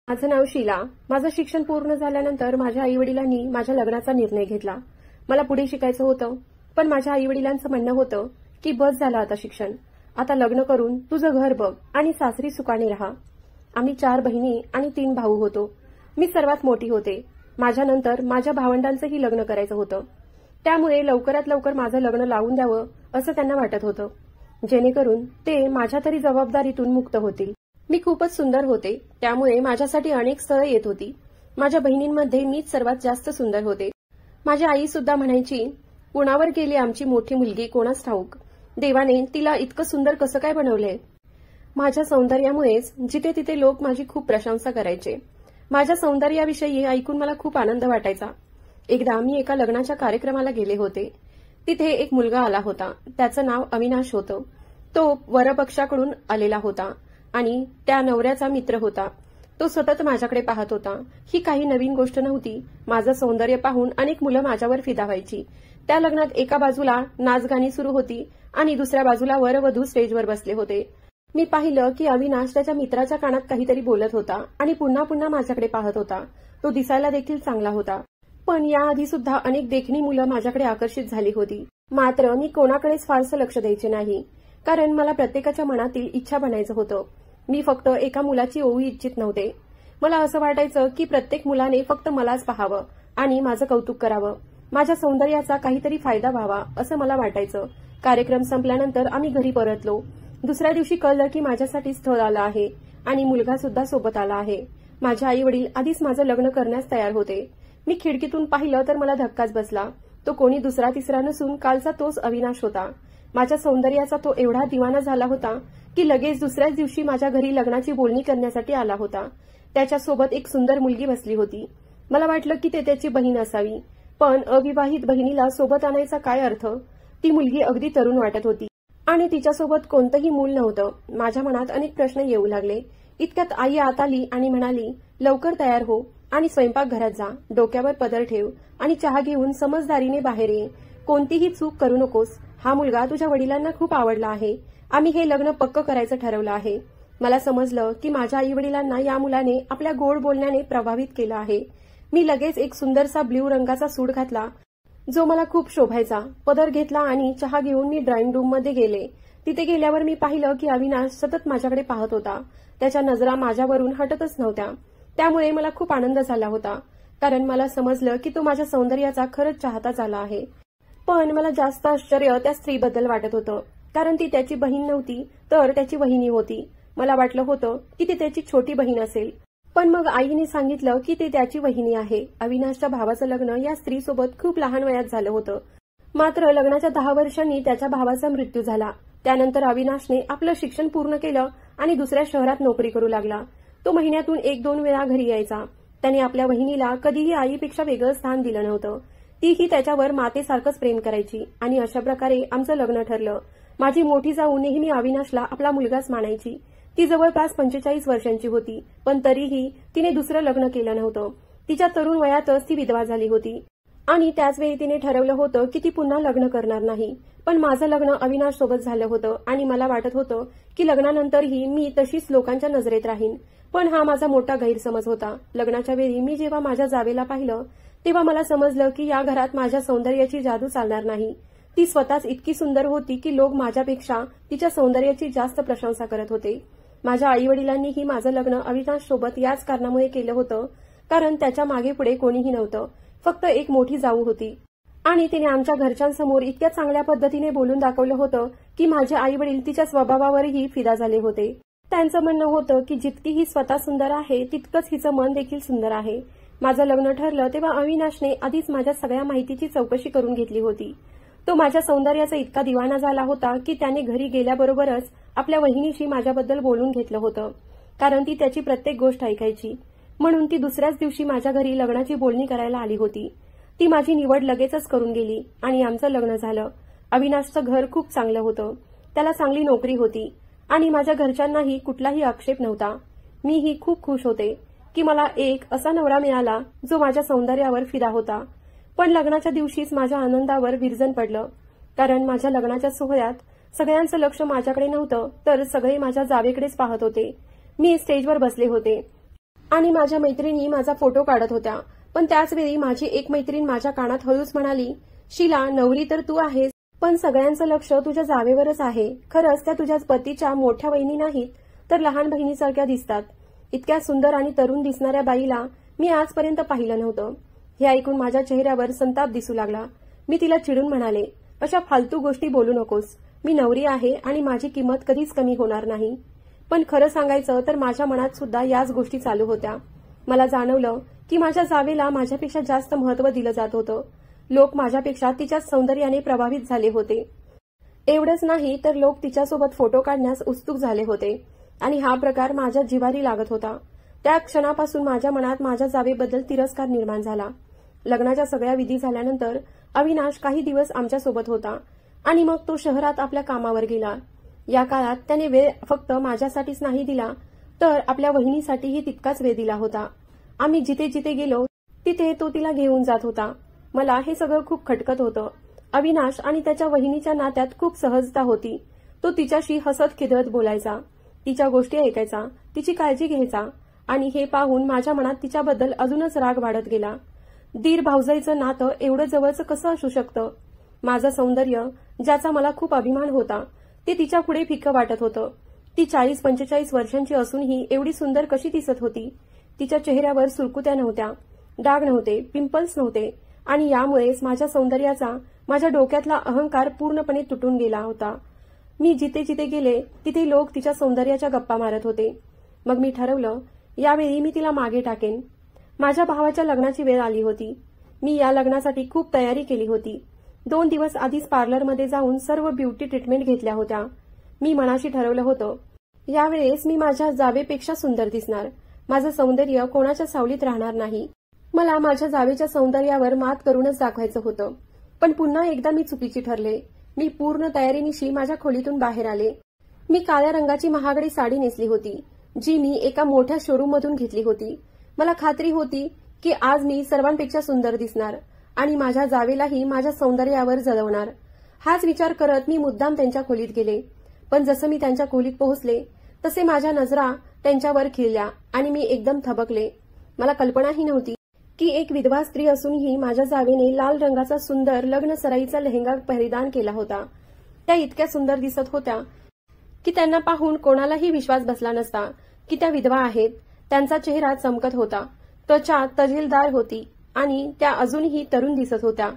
माझं नाव शीला। माझं शिक्षण पूर्ण झाल्यानंतर माझ्या आईवडिलांनी माझ्या लग्नाचा निर्णय घेतला। मला पुढे शिकायचं होतं, पण माझ्या आईवडिलांचं म्हणणं होतं की बस झालं आता शिक्षण, आता लग्न करून तुझं घर बघ आणि सासरी सुखाने राहा। आम्ही 4 बहिणी आणि 3 भाऊ होतो। मी सर्वात मोठी होते। माझ्यानंतर माझ्या भावंडांचंही लग्न करायचं होतं, त्यामुळे लवकरात लवकर माझं लग्न लावून द्यावं असं त्यांना वाटत होतं, जेणेकरून ते माझ्या तरी जबाबदारीतून मुक्त होतील। मी खूपच सुंदर होते, त्यामुळे माझ्यासाठी अनेक स्थळं येत होती। माझ्या बहिणींमध्ये मीच सर्वात जास्त सुंदर होते। माझी आई सुद्धा म्हणायची, कुणावर गेली आमची मोठी मुलगी कोणास ठाऊक, देवाने तिला इतकं सुंदर कसं काय बनवलंय। माझ्या सौंदर्यामुळेच जिथे तिथे लोक माझी खूप प्रशंसा करायचे। माझ्या सौंदर्याविषयी ऐकून मला खूप आनंद वाटायचा। एकदा मी एका लग्नाच्या कार्यक्रमाला गेले होते। तिथे एक मुलगा आला होता, त्याचं नाव अविनाश होतं। तो वरपक्षाकडून आलेला होता आणि त्या नवऱ्याचा मित्र होता। तो सतत माझ्याकडे पाहत होता। ही काही नवीन गोष्ट नव्हती। माझं सौंदर्य पाहून अनेक मुलं माझ्यावर फिदा व्हायची। त्या लग्नात एका बाजूला नाचगाणी सुरू होती आणि दुसऱ्या बाजूला वरवधू स्टेजवर बसले होते। मी पाहिलं की अविनाश त्याच्या मित्राच्या कानात काहीतरी बोलत होता आणि पुन्हा पुन्हा माझ्याकडे पाहत होता। तो दिसायला देखील चांगला होता, पण याआधी सुद्धा अनेक देखणी मुलं माझ्याकडे आकर्षित झाली होती। मात्र मी कोणाकडेच फारसं लक्ष द्यायचे नाही, कारण मला प्रत्येकाच्या मनातील इच्छा बनायचं होतं। मी फक्त एका मुलाची ओळी इच्छित नव्हते। मला असं वाटायचं की प्रत्येक मुलाने फक्त मलाच पाहावं आणि माझं कौतुक करावं, माझ्या सौंदर्याचा काहीतरी फायदा व्हावा असं मला वाटायचं। कार्यक्रम संपल्यानंतर आम्ही घरी परतलो। दुसऱ्या दिवशी कळलं की माझ्यासाठी स्थळ आलं आहे आणि मुलगा सुद्धा सोबत आला आहे। माझे आई वडील आधीच माझं लग्न करण्यास तयार होते। मी खिडकीतून पाहिलं तर मला धक्काच बसला। तो कोणी दुसरा तिसरा नसून कालचा तोच अविनाश होता। माझ्या सौंदर्याचा तो एवढा दिवाना झाला होता की लगेच दुसऱ्याच दिवशी माझ्या घरी लग्नाची बोलणी करण्यासाठी आला होता। त्याच्यासोबत एक सुंदर मुलगी बसली होती। मला वाटलं की ते त्याची बहीण असावी, पण अविवाहित बहिणीला सोबत आणायचा काय अर्थ। ती मुलगी अगदी तरुण वाटत होती आणि तिच्यासोबत कोणतंही मूल नव्हतं। माझ्या मनात अनेक प्रश्न येऊ लागले। इतक्यात आई आत आली आणि म्हणाली, लवकर तयार हो आणि स्वयंपाकघरात जा, डोक्यावर पदर ठेव आणि चहा घेऊन समजदारीने बाहेर ये। कोणतीही चूक करू नकोस। हा मुलगा तुझ्या वडिलांना खूप आवडला आहे। आम्ही हे लग्न पक्क करायचं ठरवलं आहे। मला समजलं की माझ्या आईवडिलांना या मुलाने आपल्या गोड बोलण्याने प्रभावित केलं आहे। मी लगेच एक सुंदरसा ब्ल्यू रंगाचा सूट घातला, जो मला खूप शोभायचा। पदर घेतला आणि चहा घेऊन मी ड्रॉइंग रूममध्ये गेले। तिथे गेल्यावर मी पाहिलं की अविनाश सतत माझ्याकडे पाहत होता। त्याच्या नजरा माझ्यावरून हटतच नव्हत्या। त्यामुळे मला खूप आनंद झाला होता, कारण मला समजलं की तो माझ्या सौंदर्याचा खरंच चाहता झाला आहे। पण मला जास्त आश्चर्य त्या स्त्रीबद्दल वाटत होतं, कारण ती त्याची बहीण नव्हती तर त्याची वहिनी होती। मला वाटलं होतं की ती त्याची छोटी बहीण असेल, पण मग आईने सांगितलं की ते त्याची वहिनी आहे। अविनाशच्या भावाचं लग्न या स्त्रीसोबत खूप लहान वयात झालं होतं। मात्र लग्नाच्या 10 वर्षांनी त्याच्या भावाचा मृत्यू झाला। त्यानंतर अविनाशने आपलं शिक्षण पूर्ण केलं आणि दुसऱ्या शहरात नोकरी करू लागला। तो महिन्यातून 1-2 वेळा घरी यायचा। त्याने आपल्या वहिनीला कधीही आईपेक्षा वेगळं स्थान दिलं नव्हतं। तीही त्याच्यावर मातेसारखंच प्रेम करायची आणि अशा प्रकारे आमचं लग्न ठरलं। माझी मोठी जाऊ नेहमी अविनाशला आपला मुलगाच मानायची। ती जवळपास 45 वर्षांची होती, पण तरीही तिने दुसरं लग्न केलं नव्हतं। तिच्या तरुण वयातच ती विधवा झाली होती आणि त्याचवेळी तिने ठरवलं होतं की ती पुन्हा लग्न करणार नाही। पण माझं लग्न अविनाश सोबत झालं होतं आणि मला वाटत होतं की लग्नानंतरही मी तशीच लोकांच्या नजरेत राहीन, पण हा माझा मोठा गैरसमज होता। लग्नाच्या वेळी मी जेव्हा माझ्या जावेला पाहिलं तेव्हा मला समजलं की या घरात माझ्या सौंदर्याची जादू चालणार नाही। ती स्वतःच इतकी सुंदर होती की लोक माझ्यापेक्षा तिच्या सौंदर्याची जास्त प्रशंसा करत होते। माझ्या आईवडिलांनीही माझं लग्न अविनाश सोबत याच कारणामुळे केलं होतं, कारण त्याच्या मागे पुढे कोणीही नव्हतं, फक्त एक मोठी जाऊ होती आणि तिने आमच्या घरच्यांसमोर इतक्या चांगल्या पद्धतीने बोलून दाखवलं होतं की माझे आईवडील तिच्या स्वभावावरही फिदा झाले होते। त्यांचं म्हणणं होतं की जितकी ही स्वतः सुंदर आहे तितकंच हिचं मन देखील सुंदर आहे। माझं लग्न ठरलं तेव्हा अविनाशने आधीच माझ्या सगळ्या माहितीची चौकशी करून घेतली होती। तो माझ्या सौंदर्याचा इतका दिवाना झाला होता की त्याने घरी गेल्याबरोबरच आपल्या वहिनीशी माझ्याबद्दल बोलून घेतलं होतं, कारण ती त्याची प्रत्येक गोष्ट ऐकायची। म्हणून ती दुसऱ्याच दिवशी माझ्या घरी लग्नाची बोलणी करायला आली होती। ती माझी निवड लगेचच करून गेली आणि आमचं लग्न झालं। अविनाशचं घर खूप चांगलं होतं, त्याला चांगली नोकरी होती आणि माझ्या घरच्यांनाही कुठलाही आक्षेप नव्हता। मीही खूप खुश होते की मला एक असा नवरा मिळाला जो माझ्या सौंदर्यावर फिदा होता। पण लग्नाच्या दिवशीच माझ्या आनंदावर विरजण पडलं, कारण माझ्या लग्नाच्या सोहळ्यात सगळ्यांचं लक्ष माझ्याकडे नव्हतं, तर सगळे माझ्या जावेकडेच पाहत होते। मी स्टेजवर बसले होते आणि माझ्या मैत्रिणी माझा फोटो काढत होत्या. पण त्याच वेळी माझी एक मैत्रीण माझ्या कानात हळूच म्हणाली, शीला, नवरी तर तू आहेस, पण सगळ्यांचं लक्ष तुझ्या जावेवरच आहे. खरंच त्या तुझ्या पतीच्या मोठ्या वहिनी नाहीत तर लहान बहिणीसारख्या दिसतात. इतक्या सुंदर आणि तरुण दिसणाऱ्या बाईला मी आजपर्यंत पाहिलं नव्हतं. हे ऐकून माझ्या चेहऱ्यावर संताप दिसू लागला. मी तिला चिडून म्हणाले, अशा फालतू गोष्टी बोलू नकोस. मी नवरी आहे आणि माझी किंमत कधीच कमी होणार नाही. पण खरं सांगायचं तर माझ्या मनात सुद्धा याच गोष्टी चालू होत्या. मला जाणवलं की माझ्या जावेला माझ्यापेक्षा जास्त महत्त्व दिलं जात होतं. लोक माझ्यापेक्षा तिच्या सौंदर्याने प्रभावित झाले होते. एवढंच नाही तर लोक तिच्यासोबत फोटो काढण्यास उत्सुक झाले होते आणि हा प्रकार माझ्या जिव्हारी लागत होता. त्या क्षणापासून माझ्या मनात माझ्या जावेबद्दल तिरस्कार निर्माण झाला. लग्नाच्या सगळ्या विधी झाल्यानंतर अविनाश काही दिवस आमच्यासोबत होता आणि मग तो शहरात आपल्या कामावर गेला. या काळात त्याने वेळ फक्त माझ्यासाठीच नाही दिला तर आपल्या वहिनीसाठीही तितकाच वेळ दिला होता. आम्ही जिथे जिथे गेलो तिथे तो तिला घेऊन जात होता. मला हे सगळं खूप खटकत होतं. अविनाश आणि त्याच्या वहिनीच्या नात्यात खूप सहजता होती. तो तिच्याशी हसत खिदळत बोलायचा, तिच्या गोष्टी ऐकायचा, तिची काळजी घ्यायचा आणि हे पाहून माझ्या मनात तिच्याबद्दल अजूनच राग वाढत गेला. दीर भाऊजाईचं नातं एवढं जवळचं कसं असू शकतं? माझं सौंदर्य, ज्याचा मला खूप अभिमान होता, ते तिच्या पुढे फिक्कं वाटत होतं. ती 40-45 वर्षांची असूनही एवढी सुंदर कशी दिसत होती? तिच्या चेहऱ्यावर सुरकुत्या नव्हत्या, डाग नव्हते, पिंपल्स नव्हते आणि यामुळेच माझ्या सौंदर्याचा, माझ्या डोक्यातला अहंकार पूर्णपणे तुटून गेला होता. मी जिथे जिथे गेले तिथे लोक तिच्या सौंदर्याच्या गप्पा मारत होते. मग मी ठरवलं, यावेळी मी तिला मागे टाकेन. माझ्या भावाच्या लग्नाची वेळ आली होती. मी या लग्नासाठी खूप तयारी केली होती. 2 दिवस आधीच पार्लरमध्ये जाऊन सर्व ब्युटी ट्रीटमेंट घेतल्या होत्या. मी मनाशी ठरवलं होतं, यावेळेस मी माझ्या जावेपेक्षा सुंदर दिसणार. माझं सौंदर्य कोणाच्या सावलीत राहणार नाही. मला माझ्या जावेच्या सौंदर्यावर मात करूनच दाखवायचं होतं. पण पुन्हा एकदा मी चुकीची ठरले. मी पूर्ण तयारीनिशी माझ्या खोलीतून बाहेर आले. मी काळ्या रंगाची महागडी साडी नेसली होती, जी मी एका मोठ्या शोरूममधून घेतली होती. मला खात्री होती की आज मी सर्वांपेक्षा सुंदर दिसणार आणि माझ्या जावेलाही माझ्या सौंदर्यावर जळवणार. हाच विचार करत मी मुद्दाम त्यांच्या खोलीत गेले. पण जसं मी त्यांच्या खोलीत पोहोचले तसे माझ्या नजरा त्यांच्यावर खिळल्या आणि मी एकदम थबकले. मला कल्पनाही नव्हती की एक विधवा स्त्री असूनही माझ्या जावेने लाल रंगाचा सुंदर लग्न सराईचा लेहंगा परिधान केला होता. त्या इतक्या सुंदर दिसत होत्या की त्यांना पाहून कोणालाही विश्वास बसला नसता की त्या विधवा आहेत. त्यांचा चेहरा चमकत होता, त्वचा तजेलदार होती आणि त्या अजूनही तरुण दिसत होत्या.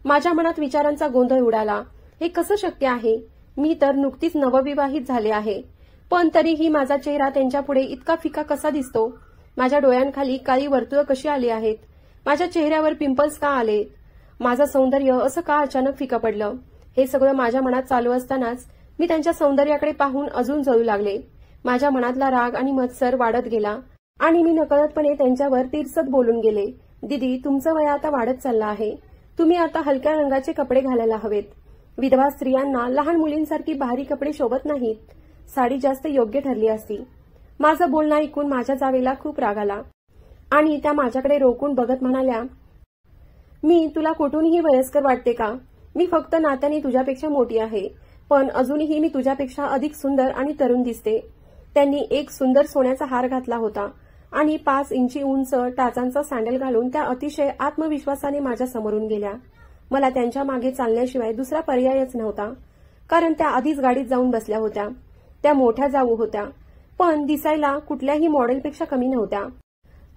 माझ्या मनात विचारांचा गोंधळ उडाला. हे कसं शक्य आहे? मी तर नुकतीच नवविवाहित झाले आहे, पण तरीही माझा चेहरा त्यांच्यापुढे इतका फिका कसा दिसतो? माझ्या डोळ्यांखाली काळी वर्तुळं कशी आली आहेत? माझ्या चेहऱ्यावर पिंपल्स का आले? माझं सौंदर्य असं का अचानक फिकं पडलं? हे सगळं माझ्या मनात चालू असतानाच मी त्यांच्या सौंदर्याकडे पाहून अजून जळू लागले. माझ्या मनातला राग आणि मत्सर वाढत गेला आणि मी नकळतपणे त्यांच्यावर तिरसत बोलून गेले. दीदी, तुमचं वय आता वाढत चाललं आहे. तुम्ही आता हलक्या रंगाचे कपडे घालायला हवेत. विधवा स्त्रियांना लहान मुलींसारखी भारी कपडे शोभत नाहीत. साडी जास्त योग्य ठरली असती. माझं बोलणं ऐकून माझ्या जावेला खूप राग आला आणि त्या माझ्याकडे रोखून बघत म्हणाल्या, मी तुला कुठूनही वयस्कर वाटते का? मी फक्त नात्याने तुझ्यापेक्षा मोठी आहे, पण अजूनही मी तुझ्यापेक्षा अधिक सुंदर आणि तरुण दिसते. त्यांनी एक सुंदर सोन्याचा हार घातला होता आणि 5 इंची उंच टाचांचा सँडल घालून त्या अतिशय आत्मविश्वासाने माझ्या समोरून गेल्या. मला त्यांच्या मागे चालण्याशिवाय दुसरा पर्यायच नव्हता, कारण त्या आधीच गाडीत जाऊन बसल्या होत्या. त्या मोठ्या जाऊ होत्या, पण दिसायला कुठल्याही मॉडेलपेक्षा कमी नव्हत्या.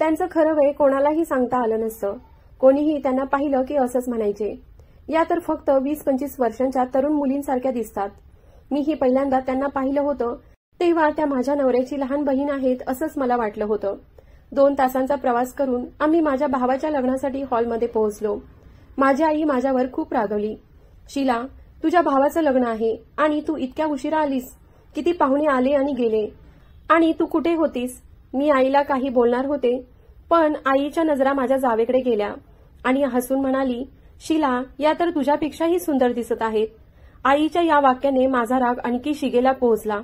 त्यांचं खरं वय कोणालाही सांगता आलं नसतं. कोणीही त्यांना पाहिलं की असंच म्हणायचे, या तर फक्त 20-25 वर्षांच्या तरुण मुलींसारख्या दिसतात. मीही पहिल्यांदा त्यांना पाहिलं होतं तेव्हा त्या माझ्या नवऱ्याची लहान बहीण आहेत असंच मला वाटलं होतं. 2 तासांचा प्रवास करून आम्ही माझ्या भावाच्या लग्नासाठी हॉलमध्ये पोहोचलो. माझी आई माझ्यावर खूप रागवली. शीला, तुझ्या भावाचं लग्न आहे आणि तू इतक्या उशिरा आलीस. किती पाहुणे आले आणि गेले आणि तू कुठे होतीस? मी आईला काही बोलणार होते, पण आईच्या नजरा माझ्या जावेकडे गेल्या आणि हसून म्हणाली, शीला, या तर तुझ्यापेक्षाही सुंदर दिसत आहेत. आईच्या या वाक्याने माझा राग आणखी शिगेला पोहोचला.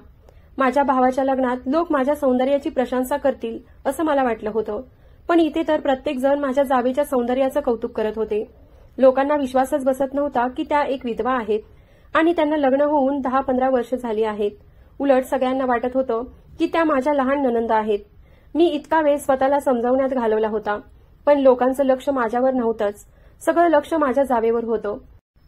माझ्या भावाच्या लग्नात लोक माझ्या सौंदर्याची प्रशंसा करतील असं मला वाटलं होतं, पण इथे तर प्रत्येक जण माझ्या जावेच्या सौंदर्याचं कौतुक करत होते. लोकांना विश्वासच बसत नव्हता की त्या एक विधवा आहेत आणि त्यांना लग्न होऊन 10-15 वर्ष झाली आहेत. उलट सगळ्यांना वाटत होतं की त्या माझ्या लहान नणंद आहेत. मी इतका वेळ स्वतःला समजावण्यात घालवला होता, पण लोकांचं लक्ष माझ्यावर नव्हतंच. सगळं लक्ष माझ्या जावेवर होतं.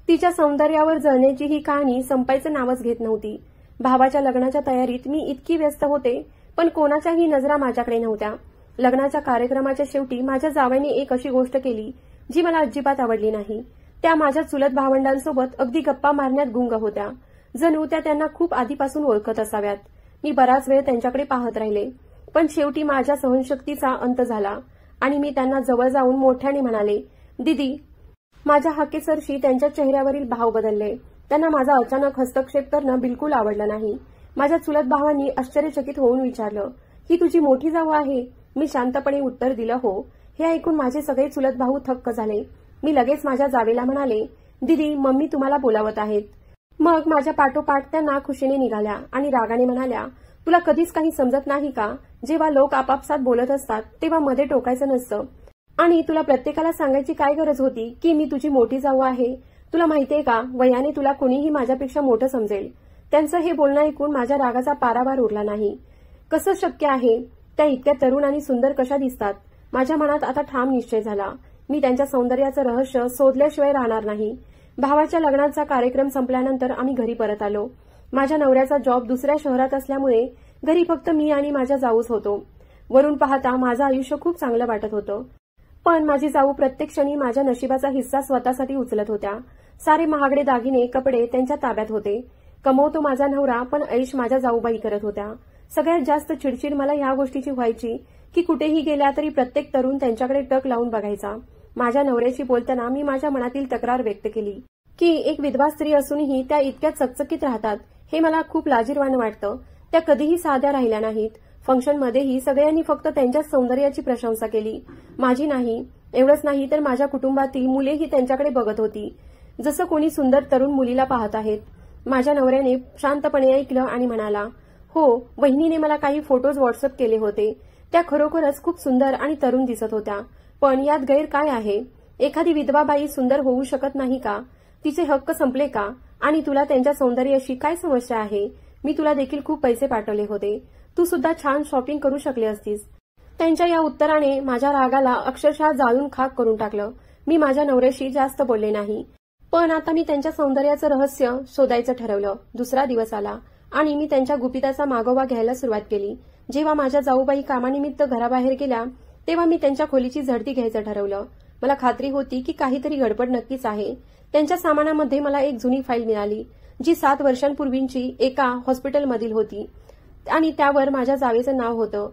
तिच्या सौंदर्यावर जळण्याची ही कहाणी संपायचं नावच घेत नव्हती. भावाच्या लग्नाच्या तयारीत मी इतकी व्यस्त होते, पण कोणाच्याही नजरा माझ्याकडे नव्हत्या. लग्नाच्या कार्यक्रमाच्या शेवटी माझ्या जावेने एक अशी गोष्ट केली जी मला अजिबात आवडली नाही. त्या माझ्या चुलत भावंडांसोबत अगदी गप्पा मारण्यात गुंग होत्या. जणू त्या त्यांना खूप आधीपासून ओळखत असाव्यात. मी बराच वेळ त्यांच्याकडे पाहत राहिले, पण शेवटी माझ्या सहनशक्तीचा अंत झाला आणि मी त्यांना जवळ जाऊन मोठ्याने म्हणाले, दीदी. माझ्या हाकेसरशी त्यांच्या चेहऱ्यावरील भाव बदलले. त्यांना माझा अचानक हस्तक्षेप करणं बिलकुल आवडलं नाही. माझ्या चुलत भावांनी आश्चर्यचकित होऊन विचारलं, ही तुझी मोठी जाऊ आहे? मी शांतपणे उत्तर दिलं, हो. हे ऐकून माझे सगळे चुलत भाऊ थक्क झाले. मी लगेच माझ्या जावेला म्हणाले, दीदी, मम्मी तुम्हाला बोलावत आहेत. मग माझ्या पाठोपाठ त्या नाखुशीने निघाल्या आणि रागाने म्हणाल्या, तुला कधीच काही समजत नाही का? जेव्हा लोक आपापसात बोलत असतात तेव्हा मध्ये टोकायचं नसतं. आणि तुला प्रत्येकाला सांगायची काय गरज होती की मी तुझी मोठी जाऊ आहे? तुला माहितीये का, वयाने तुला कुणीही माझ्यापेक्षा मोठं समजेल. त्यांचं हे बोलणं ऐकून माझ्या रागाचा पारावार उरला नाही. कसं शक्य आहे? त्या इतक्या तरुण आणि सुंदर कशा दिसतात? माझ्या मनात आता ठाम निश्चय झाला. मी त्यांच्या सौंदर्याचं रहस्य शोधल्याशिवाय राहणार नाही. भावाच्या लग्नाचा कार्यक्रम संपल्यानंतर आम्ही घरी परत आलो. माझ्या नवऱ्याचा जॉब दुसऱ्या शहरात असल्यामुळे घरी फक्त मी आणि माझ्या जाऊच होतो. वरून पाहता माझं आयुष्य खूप चांगलं वाटत होतं. पण माझी जाऊ प्रत्येक क्षणी माझ्या नशिबाचा हिस्सा स्वतःसाठी उचलत होत्या. सारे महागडे दागिने, कपडे त्यांच्या ताब्यात होते. कमवतो माझा नवरा, पण ऐश माझ्या जाऊबाई करत होत्या. सगळ्यात जास्त चिडचिड मला ह्या गोष्टीची व्हायची की कुठेही गेल्या तरी प्रत्येक तरुण त्यांच्याकडे टक लावून बघायचा. माझ्या नवऱ्याशी बोलताना मी माझ्या मनातील तक्रार व्यक्त केली की एक विधवा स्त्री असूनही त्या इतक्या चकचकीत राहतात हे मला खूप लाजिरवाणं वाटतं. त्या कधीही साध्या राहिल्या नाहीत. फंक्शनमध्येही सगळ्यांनी फक्त त्यांच्या सौंदर्याची प्रशंसा केली, माझी नाही. एवढंच नाही तर माझ्या कुटुंबातील मुलेही त्यांच्याकडे बघत होती, जसं कोणी सुंदर तरुण मुलीला पाहत आहेत. माझ्या नवऱ्याने शांतपणे ऐकलं आणि म्हणाला, हो, वहिनीने मला काही फोटोज व्हॉट्सअप केले होते. त्या खरोखरच खूप सुंदर आणि तरुण दिसत होत्या. पण यात गैर काय आहे? एखादी विधवा बाई सुंदर होऊ शकत नाही का? तिचे हक्क संपले का? आणि तुला त्यांच्या सौंदर्याशी काय समस्या आहे? मी तुला देखील खूप पैसे पाठवले होते. तू सुद्धा छान शॉपिंग करू शकले असतीस. त्यांच्या या उत्तराने माझ्या रागाला अक्षरशः जाळून खाक करून टाकलं. मी माझ्या नवऱ्याशी जास्त बोलले नाही. पण आता मी त्यांच्या सौंदर्याचं रहस्य शोधायचं ठरवलं. दुसरा दिवस आला आणि मी त्यांच्या गुपिताचा मागोवा घ्यायला सुरुवात केली. जेव्हा माझ्या जाऊबाई कामानिमित्त घराबाहेर गेल्या तेव्हा मी त्यांच्या खोलीची झडती घ्यायचं ठरवलं. मला खात्री होती की काहीतरी गडबड नक्कीच आहे. त्यांच्या सामानामध्ये मला एक जुनी फाईल मिळाली जी 7 वर्षांपूर्वीची एका हॉस्पिटलमधील होती आणि त्यावर माझ्या जावेचं नाव होतं.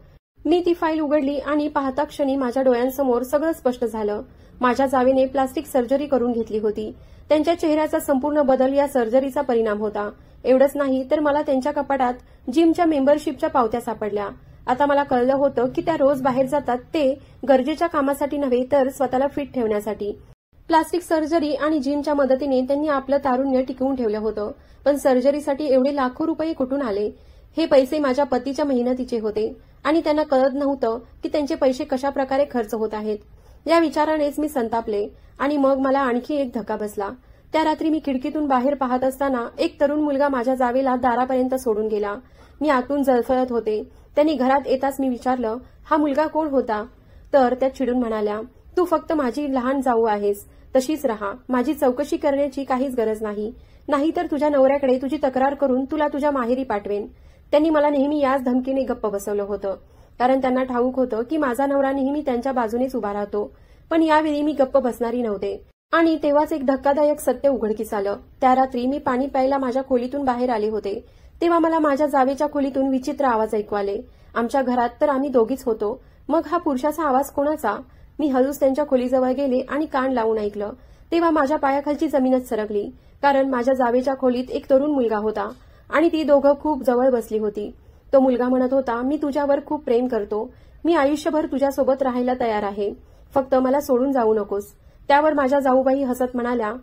मी ती फाईल उघडली आणि पाहता क्षणी माझ्या डोळ्यांसमोर सगळं स्पष्ट झालं. माझ्या जावेने प्लास्टिक सर्जरी करून घेतली होती. त्यांच्या चेहऱ्याचा संपूर्ण बदल या सर्जरीचा परिणाम होता. एवढंच नाही तर मला त्यांच्या कपाटात जिमच्या मेंबरशिपच्या पावत्या सापडल्या. आता मला कळलं होतं की त्या रोज बाहेर जातात ते गरजेच्या कामासाठी नव्हे तर स्वतःला फिट ठेवण्यासाठी. प्लास्टिक सर्जरी आणि जिमच्या मदतीने त्यांनी आपलं तारुण्य टिकवून ठेवलं होतं. पण सर्जरीसाठी एवढे लाखो रुपये कुठून आले? हे पैसे माझ्या पतीच्या मेहनतीचे होते आणि त्यांना कळत नव्हतं की त्यांचे पैसे कशा प्रकारे खर्च होत आहेत. या विचारानेच मी संतापले आणि मग मला आणखी एक धक्का बसला. त्या रात्री मी खिडकीतून बाहेर पाहत असताना एक तरुण मुलगा माझ्या जावेला दारापर्यंत सोडून गेला. मी आतून जळफळत होते. त्यांनी घरात येताच मी विचारलं, हा मुलगा कोण होता? तर त्या चिडून म्हणाल्या, तू फक्त माझी लहान जाऊ आहेस, तशीच राहा. माझी चौकशी करण्याची काहीच गरज नाही. नाहीतर तुझ्या नवऱ्याकडे तुझी तक्रार करून तुला तुझ्या माहेरी पाठवेन. त्यांनी मला नेहमी याच धमकीने गप्प बसवलं होतं, कारण त्यांना ठाऊक होतं की माझा नवरा नेहमी त्यांच्या बाजूनेच उभा राहतो. पण यावेळी मी गप्प बसणारी नव्हते. आणि तेव्हाच एक धक्कादायक सत्य उघडकीस आलं. त्या रात्री मी पाणी प्यायला माझ्या खोलीतून बाहेर आले होते तेव्हा मला माझ्या जावेच्या खोलीतून विचित्र आवाज ऐकू आले. आमच्या घरात तर आम्ही दोघीच होतो. मग हा पुरुषाचा आवाज कोणाचा? मी हळूच त्यांच्या खोलीजवळ गेले आणि कान लावून ऐकलं. तेव्हा माझ्या पायाखालची जमीनच सरकली, कारण माझ्या जावेच्या खोलीत एक तरुण मुलगा होता आणि ती दोघं खूप जवळ बसली होती. तो मुलगा म्हणत होता, मी तुझ्यावर खूप प्रेम करतो. मी आयुष्यभर तुझ्यासोबत राहायला तयार आहे. फक्त मला सोडून जाऊ नकोस. त्यावर माझ्या जाऊबाई हसत म्हणाल्या,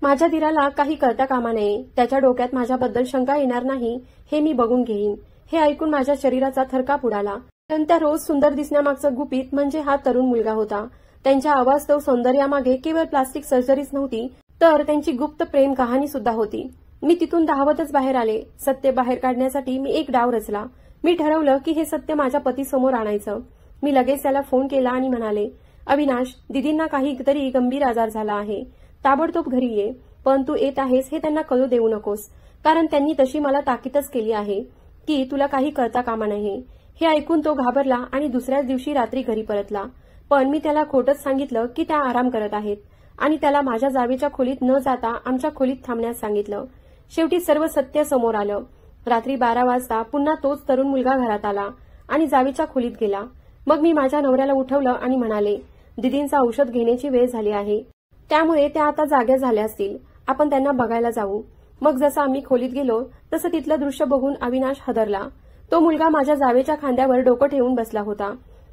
माझ्या दिराला काही कळता कामा नये. त्याच्या डोक्यात माझ्याबद्दल शंका येणार नाही हे मी बघून घेईन. हे ऐकून माझ्या शरीराचा थरकाप उडाला. पण त्या रोज सुंदर दिसण्यामागचं गुपित म्हणजे हा तरुण मुलगा होता. त्यांच्या अवास्तव सौंदर्यामागे केवळ प्लास्टिक सर्जरीच नव्हती, तर त्यांची गुप्त प्रेम कहाणी सुद्धा होती. मी तिथून धावतच बाहेर आले. सत्य बाहेर काढण्यासाठी मी एक डाव रचला. मी ठरवलं की हे सत्य माझ्या पतीसमोर आणायचं. मी लगेच त्याला फोन केला आणि म्हणाले, अविनाश, दीदींना काहीतरी गंभीर आजार झाला आहे. ताबडतोब घरी ये. पण तू येत आहेस हे त्यांना कळू देऊ नकोस, कारण त्यांनी तशी मला ताकीदच केली आहे की तुला काही कळता कामा नये. हे ऐकून तो घाबरला आणि दुसऱ्याच दिवशी रात्री घरी परतला. पण मी त्याला खोटंच सांगितलं की त्या आराम करत आहेत आणि त्याला माझ्या जावेच्या खोलीत न जाता आमच्या खोलीत थांबण्यास सांगितलं. शेवटी सर्व सत्य समोर आलं. रात्री 12 वाजता पुन्हा तोच तरुण मुलगा घरात आला आणि जावेच्या खोलीत गेला. मग मी माझ्या नवऱ्याला उठवलं आणि म्हणाले, दीदींचं औषध घेण्याची वेळ झाली आहे, त्यामुळे त्या आता जाग्या झाल्या असतील. आपण त्यांना बघायला जाऊ. मग जसं आम्ही खोलीत गेलो तसं तिथलं दृश्य बघून अविनाश हादरला. तो मुलगा माझ्या जावेच्या खांद्यावर डोकं ठेवून बसला होता.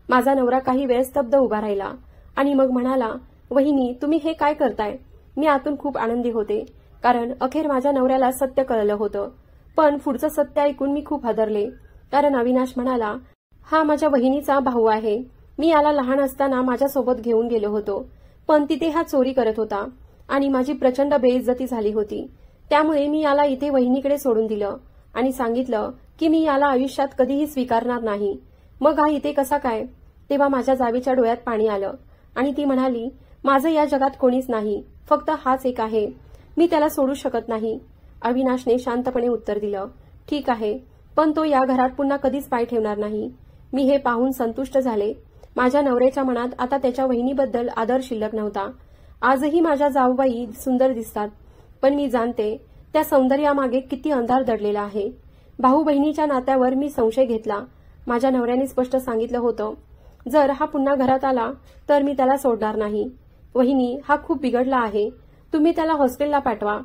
माझा नवरा काही वेळ स्तब्ध उभा राहिला आणि मग म्हणाला, वहिनी, तुम्ही हे काय करताय? मी आतून खूप आनंदी होते, कारण अखेर माझ्या नवऱ्याला सत्य कळलं होतं. पण पुढचं सत्य ऐकून मी खूप हादरले, कारण अविनाश म्हणाला, हा माझ्या वहिनीचा भाऊ आहे. मी याला लहान असताना माझ्यासोबत घेऊन गेलो होतो, पण तिथे हा चोरी करत होता आणि माझी प्रचंड बेइज्जती झाली होती. त्यामुळे मी याला इथे वहिनीकडे सोडून दिलं आणि सांगितलं की मी याला आयुष्यात कधीही स्वीकारणार नाही. मग हा इथे कसा काय? तेव्हा माझ्या जावेच्या डोळ्यात पाणी आलं आणि ती म्हणाली, माझं या जगात कोणीच नाही, फक्त हाच एक आहे. मी त्याला सोडू शकत नाही. अविनाशने शांतपणे उत्तर दिलं, ठीक आहे, पण तो या घरात पुन्हा कधीच पाय ठेवणार नाही. मी हे पाहून संतुष्ट झाले. माझ्या नवऱ्याच्या मनात आता त्याच्या वहिनीबद्दल आदर शिल्लक नव्हता. आजही माझ्या जाऊबाई सुंदर दिसतात, पण मी जाणते त्या सौंदर्यामागे किती अंधार दडलेला आहे. भाऊ बहिणीच्या नात्यावर मी संशय घेतला. माझ्या नवऱ्याने स्पष्ट सांगितलं होतं, जर हा पुन्हा घरात आला तर मी त्याला सोडणार नाही. वहिनी, हा खूप बिघडला आहे, तुम्ही त्याला हॉस्टेलला पाठवा.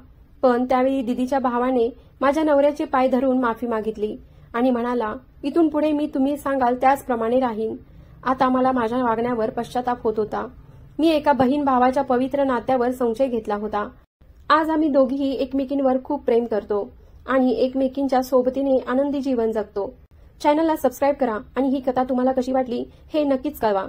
पण त्यावेळी दीदीच्या भावाने माझ्या नवऱ्याचे पाय धरून माफी मागितली आणि म्हणाला, इथून पुढे मी तुम्ही सांगाल त्याचप्रमाणे राहीन. आता मला माझ्या वागण्यावर पश्चाताप होत होता. मी एका बहीण भावाच्या पवित्र नात्यावर संशय घेतला होता. आज आम्ही दोघीही एकमेकींवर खूप प्रेम करतो आणि एकमेकींच्या सोबतीने आनंदी जीवन जगतो. चॅनलला सबस्क्राईब करा आणि ही कथा तुम्हाला कशी वाटली हे नक्कीच कळवा.